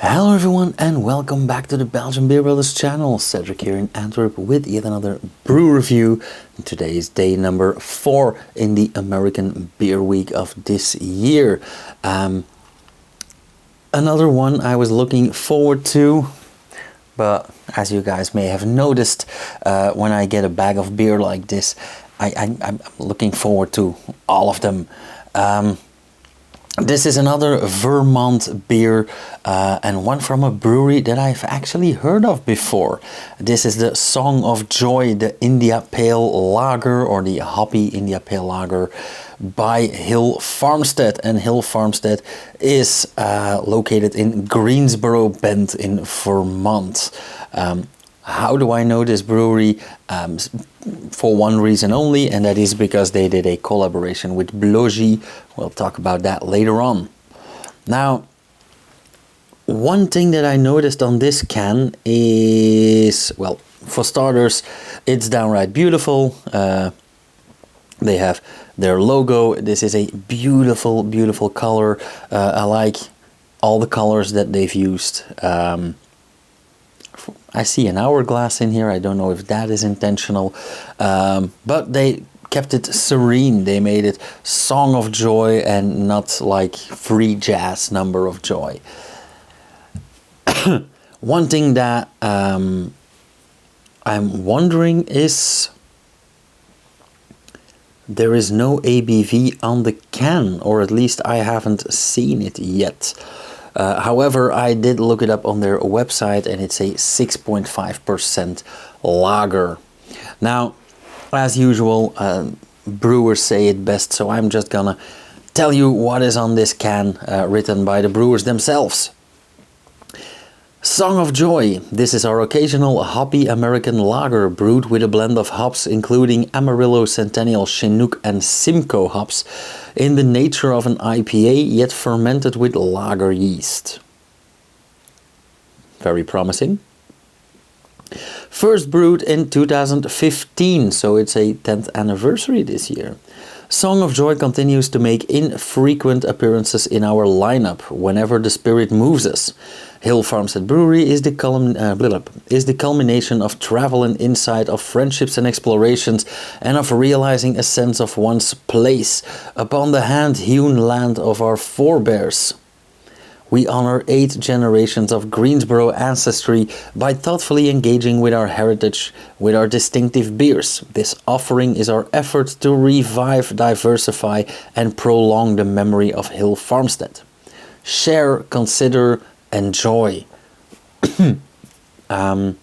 Hello everyone and welcome back to the Belgian Beer Brothers channel. Cedric here in Antwerp with yet another brew review. Today is day number 4 in the American Beer Week of this year. Another one I was looking forward to, but as you guys may have noticed, when I get a bag of beer like this, I'm looking forward to all of them. This is another Vermont beer and one from a brewery that I've actually heard of before. This is the Song of Joy, the India Pale Lager, or the Hoppy India Pale Lager by Hill Farmstead. And Hill Farmstead is located in Greensboro Bend in Vermont. How do I know this brewery? For one reason only, and that is because they did a collaboration with Brew. We'll talk about that later on. Now, one thing that I noticed on this can is, well, for starters, it's downright beautiful. They have their logo. This is a beautiful, beautiful color. I like all the colors that they've used. I see an hourglass in here. I don't know if that is intentional, but they kept it serene. They made it Song of Joy and not like free jazz Number of Joy. One thing that I'm wondering is there is no ABV on the can, or at least I haven't seen it yet. However, I did look it up on their website and it's a 6.5% lager. Now, as usual, brewers say it best, so I'm just gonna tell you what is on this can, written by the brewers themselves. Song of Joy. This is our occasional hoppy American lager brewed with a blend of hops including Amarillo, Centennial, Chinook and Simcoe hops in the nature of an IPA, yet fermented with lager yeast. Very promising. First brewed in 2015, so it's a 10th anniversary this year. Song of Joy continues to make infrequent appearances in our lineup whenever the spirit moves us. Hill Farmstead Brewery is the culmination of travel and insight, of friendships and explorations, and of realizing a sense of one's place upon the hand-hewn land of our forebears. We honor 8 generations of Greensboro ancestry by thoughtfully engaging with our heritage with our distinctive beers. This offering is our effort to revive, diversify, and prolong the memory of Hill Farmstead. Share, consider, enjoy. John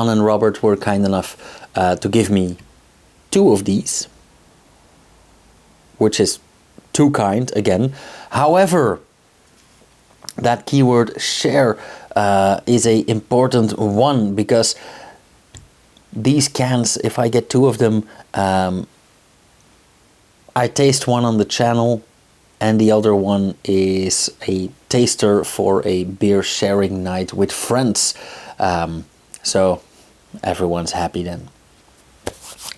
and Robert were kind enough to give me 2 of these, which is too kind again. However, that keyword share is a important one, because these cans, if I get 2 of them, I taste one on the channel and the other one is a taster for a beer sharing night with friends. So everyone's happy then.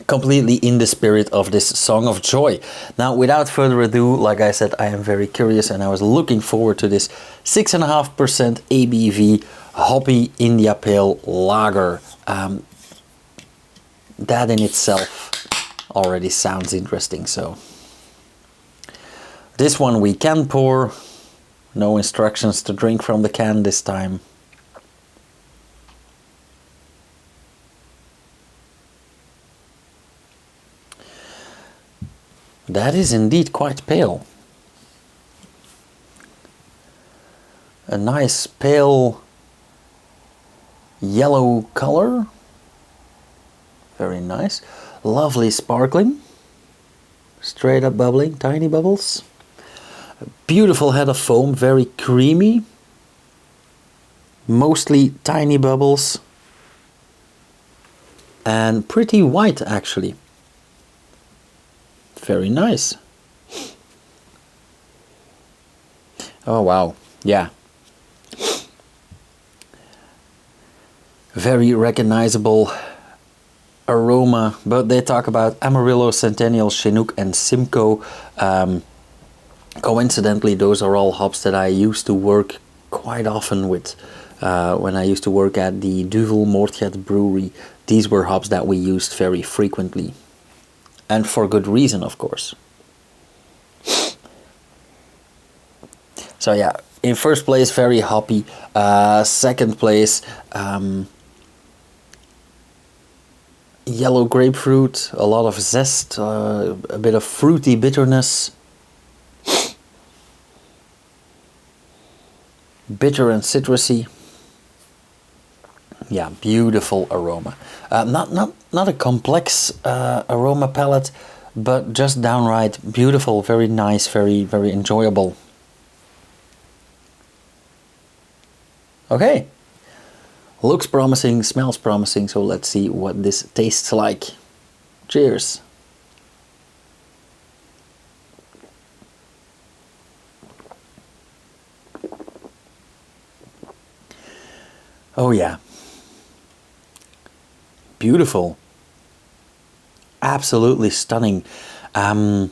Completely in the spirit of this Song of Joy. Now, without further ado, like I said, I am very curious and I was looking forward to this 6.5% ABV Hoppy India Pale Lager. That in itself already sounds interesting. So this one we can pour. No instructions to drink from the can this time. That is indeed quite pale. A nice pale yellow color. Very nice. Lovely sparkling. Straight up bubbling, tiny bubbles. A beautiful head of foam, very creamy. Mostly tiny bubbles. And pretty white actually. Very nice. Oh wow, yeah. Very recognizable aroma, but they talk about Amarillo, Centennial, Chinook and Simcoe. Coincidentally, those are all hops that I used to work quite often with. When I used to work at the Duvel Moordget Brewery, these were hops that we used very frequently. And for good reason, of course. So yeah, in first place, very hoppy. Second place, yellow grapefruit, a lot of zest, a bit of fruity bitterness. Bitter and citrusy. Yeah, beautiful aroma. Not a complex aroma palette, but just downright beautiful, very nice, very enjoyable. Okay, looks promising, smells promising, so let's see what this tastes like. Cheers. Oh yeah. Beautiful. Absolutely stunning. I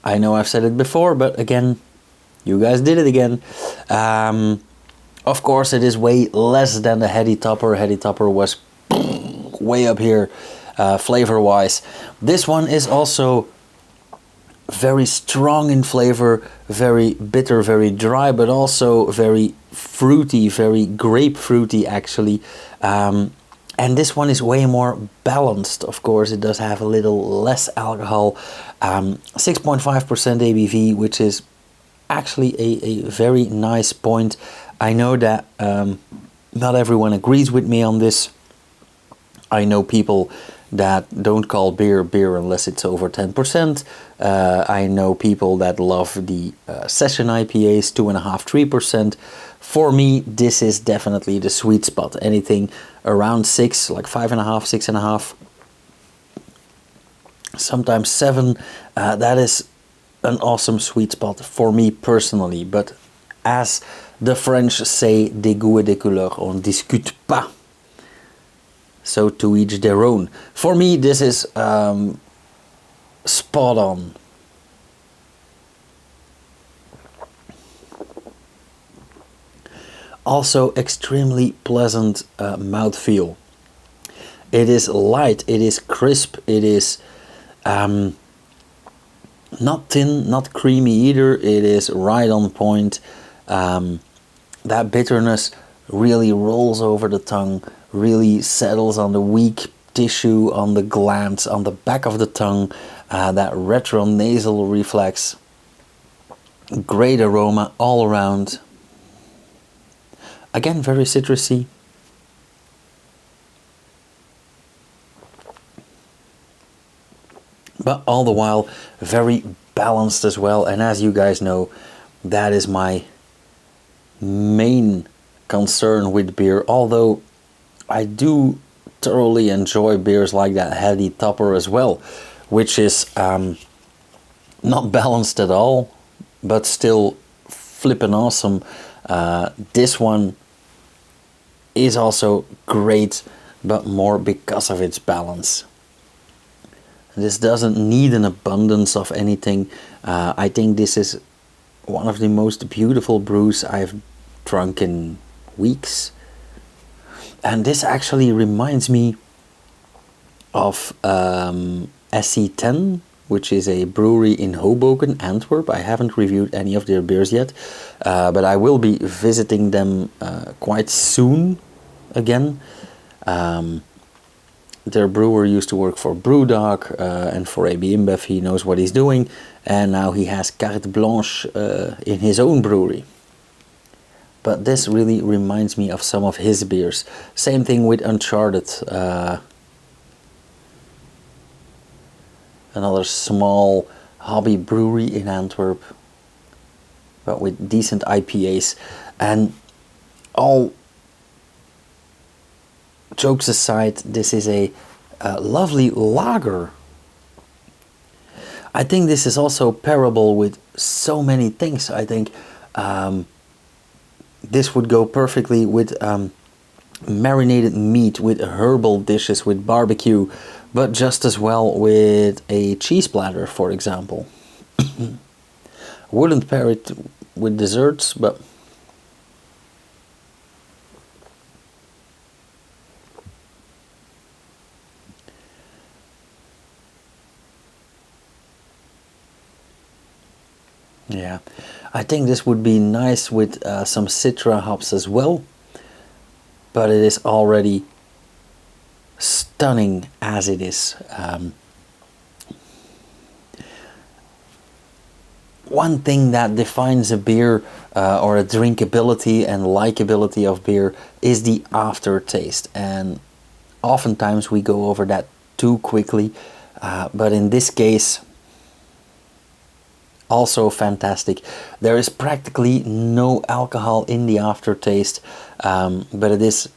know I've said it before, but again, you guys did it again. Of course, it is way less than the Heady Topper. Heady Topper was way up here flavor-wise. This one is also very strong in flavor, very bitter, very dry, but also very fruity, very grapefruity actually. And this one is way more balanced. Of course, it does have a little less alcohol, 6.5% ABV, which is actually a very nice point. I know that not everyone agrees with me on this. I know people that don't call beer beer unless it's over 10%. I know people that love the session IPAs, 2.5%, 3%. For me, this is definitely the sweet spot. Anything around 6, like 5.5, 6.5, sometimes 7. That is an awesome sweet spot for me personally. But as the French say, des goûts et des couleurs, on discute pas. So to each their own. For me, this is spot on. Also extremely pleasant mouthfeel. It is light, it is crisp, it is not thin, not creamy either. It is right on point. That bitterness really rolls over the tongue, really settles on the weak tissue, on the glands, on the back of the tongue, that retronasal reflex. Great aroma all around. Again, very citrusy. But all the while, very balanced as well. And as you guys know, that is my main concern with beer. Although I do thoroughly enjoy beers like that Heady Topper as well, which is not balanced at all, but still flippin' awesome. This one is also great, but more because of its balance. This doesn't need an abundance of anything. I think this is one of the most beautiful brews I've drunk in weeks. And this actually reminds me of SC10, which is a brewery in Hoboken, Antwerp. I haven't reviewed any of their beers yet, but I will be visiting them quite soon again. Their brewer used to work for Brewdog and for AB InBev. He knows what he's doing, and now he has carte blanche in his own brewery. But this really reminds me of some of his beers. Same thing with Uncharted. Another small hobby brewery in Antwerp, but with decent IPAs. And all jokes aside, this is a lovely lager. I think this is also pairable with so many things. I think this would go perfectly with marinated meat, with herbal dishes, with barbecue, but just as well with a cheese platter, for example. Wouldn't pair it with desserts, but yeah, I think this would be nice with some Citra hops as well, but it is already stunning as it is. One thing that defines a beer or a drinkability and likability of beer is the aftertaste, and oftentimes we go over that too quickly, but in this case also fantastic. There is practically no alcohol in the aftertaste, but it is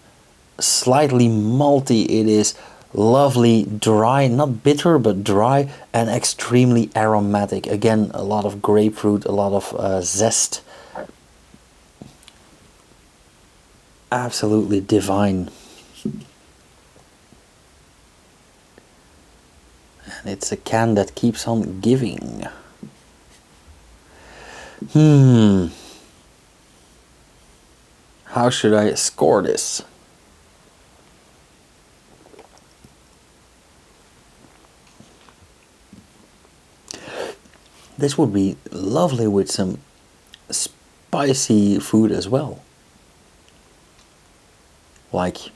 slightly malty. It is lovely dry, not bitter but dry, and extremely aromatic. Again, a lot of grapefruit, a lot of zest. Absolutely divine. And it's a can that keeps on giving. How should I score this? This would be lovely with some spicy food as well. Like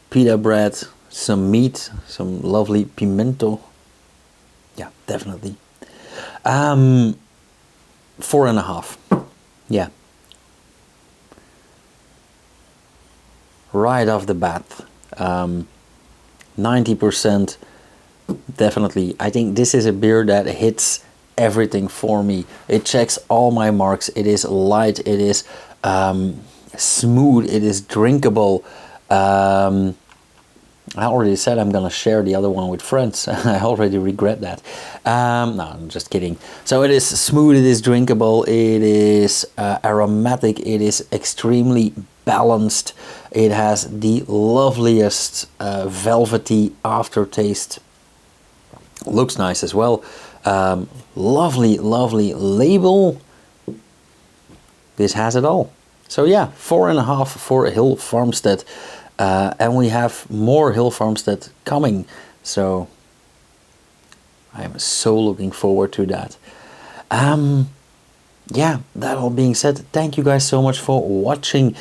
pita bread, some meat, some lovely pimento. Yeah, definitely. 4.5. Yeah. Right off the bat. 90%. Definitely. I think this is a beer that hits everything for me. It checks all my marks. It is light. It is smooth. It is drinkable. I already said I'm gonna share the other one with friends. I already regret that. No, I'm just kidding. So it is smooth, it is drinkable, it is aromatic, it is extremely balanced. It has the loveliest velvety aftertaste. Looks nice as well. Lovely, lovely label. This has it all. So yeah, 4.5 for Hill Farmstead. And we have more Hill Farmstead coming, so I am so looking forward to that. Yeah, that all being said, thank you guys so much for watching.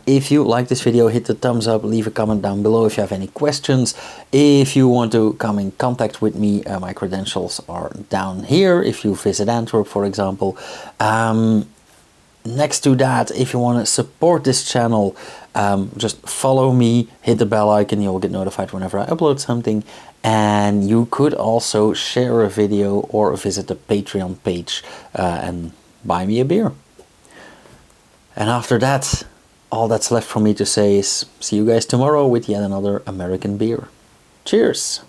If you like this video, hit the thumbs up, leave a comment down below if you have any questions. If you want to come in contact with me, my credentials are down here if you visit Antwerp, for example. Next to that, if you want to support this channel, just follow me, hit the bell icon, you'll get notified whenever I upload something. And you could also share a video or visit the Patreon page and buy me a beer. And after that, all that's left for me to say is see you guys tomorrow with yet another American beer. Cheers!